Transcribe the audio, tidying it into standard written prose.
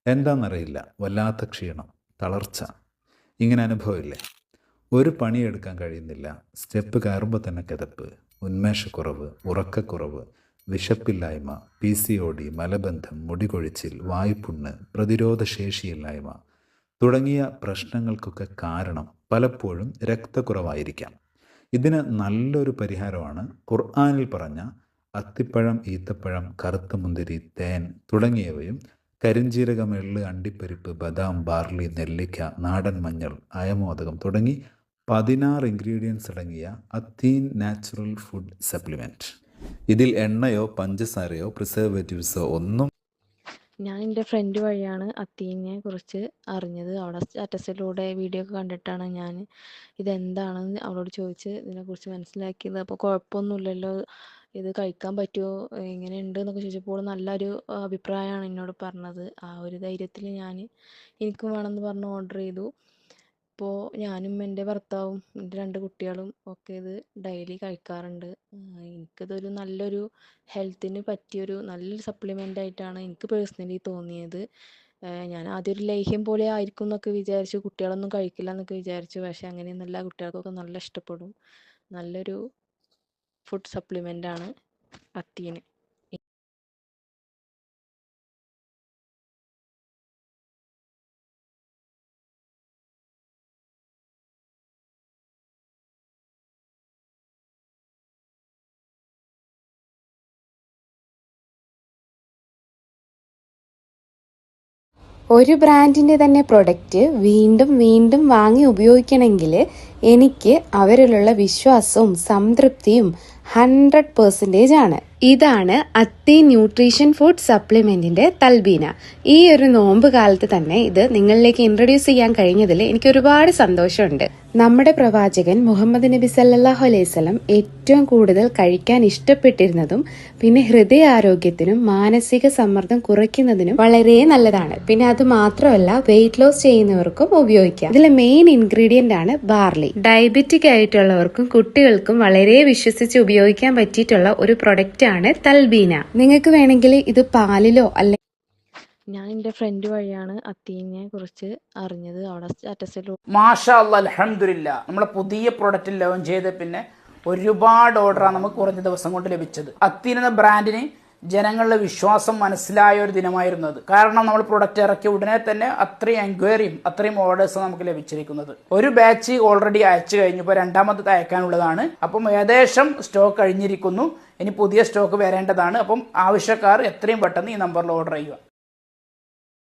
എന്താണെന്നറിയില്ല, വല്ലാത്ത ക്ഷീണം, തളർച്ച, ഇങ്ങനെ അനുഭവമില്ലേ? ഒരു പണിയെടുക്കാൻ കഴിയുന്നില്ല, സ്റ്റെപ്പ് കയറുമ്പോൾ തന്നെ കിതപ്പ്, ഉന്മേഷക്കുറവ്, ഉറക്കക്കുറവ്, വിശപ്പില്ലായ്മ, PCOD, മലബന്ധം, മുടികൊഴിച്ചിൽ, വായ്പുണ്ണ്, പ്രതിരോധശേഷിയില്ലായ്മ തുടങ്ങിയ പ്രശ്നങ്ങൾക്കൊക്കെ കാരണം പലപ്പോഴും രക്തക്കുറവായിരിക്കാം. ഇതിന് നല്ലൊരു പരിഹാരമാണ് ഖുർആനിൽ പറഞ്ഞ അത്തിപ്പഴം, ഈത്തപ്പഴം, കറുത്ത മുന്തിരി, തേൻ തുടങ്ങിയവയും കരിഞ്ജീരകം, എള്ള്, അണ്ടിപ്പരിപ്പ്, ബദാം, ബാർലി, നെല്ലിക്ക, നാടൻ മഞ്ഞൾ, അയമോദകം തുടങ്ങി 16 ഇൻഗ്രീഡിയൻസ് അടങ്ങിയ അത്തീൻ നാച്ചുറൽ ഫുഡ് സപ്ലിമെൻറ്റ്. ഇതിൽ എണ്ണയോ പഞ്ചസാരയോ പ്രിസർവേറ്റീവ്സോ ഒന്നും. ഞാൻ എൻ്റെ ഫ്രണ്ട് വഴിയാണ് അത്തീനെ കുറിച്ച് അറിഞ്ഞത്. അവിടെ സ്റ്റാറ്റസിലൂടെ വീഡിയോ ഒക്കെ കണ്ടിട്ടാണ് ഞാൻ ഇതെന്താണെന്ന് അവളോട് ചോദിച്ച് ഇതിനെക്കുറിച്ച് മനസ്സിലാക്കിയത്. അപ്പോൾ കുഴപ്പമൊന്നുമില്ലല്ലോ, ഇത് കഴിക്കാൻ പറ്റുമോ, എങ്ങനെയുണ്ട് എന്നൊക്കെ ചോദിച്ചപ്പോൾ നല്ലൊരു അഭിപ്രായമാണ് എന്നോട് പറഞ്ഞത്. ആ ഒരു ധൈര്യത്തിൽ ഞാൻ എനിക്കും വേണമെന്ന് പറഞ്ഞ് ഓർഡർ ചെയ്തു. ഇപ്പോൾ ഞാനും എൻ്റെ ഭർത്താവും എൻ്റെ 2 കുട്ടികളും ഒക്കെ ഇത് ഡെയിലി കഴിക്കാറുണ്ട്. എനിക്കിതൊരു നല്ലൊരു ഹെൽത്തിന് പറ്റിയൊരു നല്ലൊരു സപ്ലിമെൻ്റ് ആയിട്ടാണ് എനിക്ക് പേഴ്സണലി തോന്നിയത്. ഞാൻ ആദ്യം ഒരു ലേഹ്യം പോലെ ആയിരിക്കും എന്നൊക്കെ വിചാരിച്ചു, കുട്ടികളൊന്നും കഴിക്കില്ല എന്നൊക്കെ വിചാരിച്ചു. പക്ഷേ അങ്ങനെയൊന്നുമല്ല, കുട്ടികൾക്കൊക്കെ നല്ല ഇഷ്ടപ്പെടും. നല്ലൊരു ഫുഡ് സപ്ലിമെൻ്റ് ആണ് അത്തീന്. ഒരു ബ്രാൻഡിൻ്റെ തന്നെ പ്രൊഡക്റ്റ് വീണ്ടും വീണ്ടും വാങ്ങി ഉപയോഗിക്കണമെങ്കിൽ എനിക്ക് അവരിലുള്ള വിശ്വാസവും സംതൃപ്തിയും 100% ആണ്. ഇതാണ് അത്തി ന്യൂട്രീഷൻ ഫുഡ് സപ്ലിമെന്റിന്റെ തൽബീന. ഈ ഒരു നോമ്പ് കാലത്ത് തന്നെ ഇത് നിങ്ങളിലേക്ക് ഇൻട്രൊഡ്യൂസ് ചെയ്യാൻ കഴിഞ്ഞതിൽ എനിക്ക് ഒരുപാട് സന്തോഷമുണ്ട്. നമ്മുടെ പ്രവാചകൻ മുഹമ്മദ് നബി സല്ലല്ലാഹു അലൈഹി വസല്ലം ഏറ്റവും കൂടുതൽ കഴിക്കാൻ ഇഷ്ടപ്പെട്ടിരുന്നതും പിന്നെ ഹൃദയാരോഗ്യത്തിനും മാനസിക സമ്മർദ്ദം കുറയ്ക്കുന്നതിനും വളരെ നല്ലതാണ്. പിന്നെ അത് മാത്രമല്ല, വെയിറ്റ് ലോസ് ചെയ്യുന്നവർക്കും ഉപയോഗിക്കാം. ഇതിലെ മെയിൻ ഇൻഗ്രീഡിയന്റ് ആണ് ബാർലി. ഡയബറ്റിക് ആയിട്ടുള്ളവർക്കും കുട്ടികൾക്കും വളരെ വിശ്വസിച്ച് ഉപയോഗിക്കാൻ പറ്റിയിട്ടുള്ള ഒരു പ്രൊഡക്റ്റ് ആണ് തൽബീന. നിങ്ങൾക്ക് വേണമെങ്കിൽ ഇത് പാലിലോ അല്ലെ. ഞാൻ എൻ്റെ ഫ്രണ്ട് വഴിയാണ് അത്തീനെ കുറിച്ച് അറിഞ്ഞത്. അവിടെ സ്റ്റാറ്റസിലൂടെ മാഷാ അല്ലാ, അൽഹംദുലില്ലാ, നമ്മളെ പുതിയ പ്രൊഡക്റ്റ് ലോഞ്ച് ചെയ്ത് പിന്നെ ഒരുപാട് ഓർഡറാണ് നമുക്ക് കുറഞ്ഞ ദിവസം കൊണ്ട് ലഭിച്ചത്. അത്തീൻ എന്ന ബ്രാൻഡിന് ജനങ്ങളുടെ വിശ്വാസം മനസ്സിലായ ഒരു ദിനമായിരുന്നു അത്. കാരണം നമ്മൾ പ്രൊഡക്റ്റ് ഇറക്കിയ ഉടനെ തന്നെ അത്രയും എൻക്വയറിയും അത്രയും ഓർഡേഴ്സും നമുക്ക് ലഭിച്ചിരിക്കുന്നത്. ഒരു ബാച്ച് ഓൾറെഡി അയച്ചു കഴിഞ്ഞു, ഇപ്പോൾ രണ്ടാമത് അയക്കാനുള്ളതാണ്. അപ്പം ഏകദേശം സ്റ്റോക്ക് കഴിഞ്ഞിരിക്കുന്നു, ഇനി പുതിയ സ്റ്റോക്ക് വരേണ്ടതാണ്. അപ്പം ആവശ്യക്കാർ എത്രയും പെട്ടെന്ന് ഈ നമ്പറിൽ ഓർഡർ ചെയ്യുക.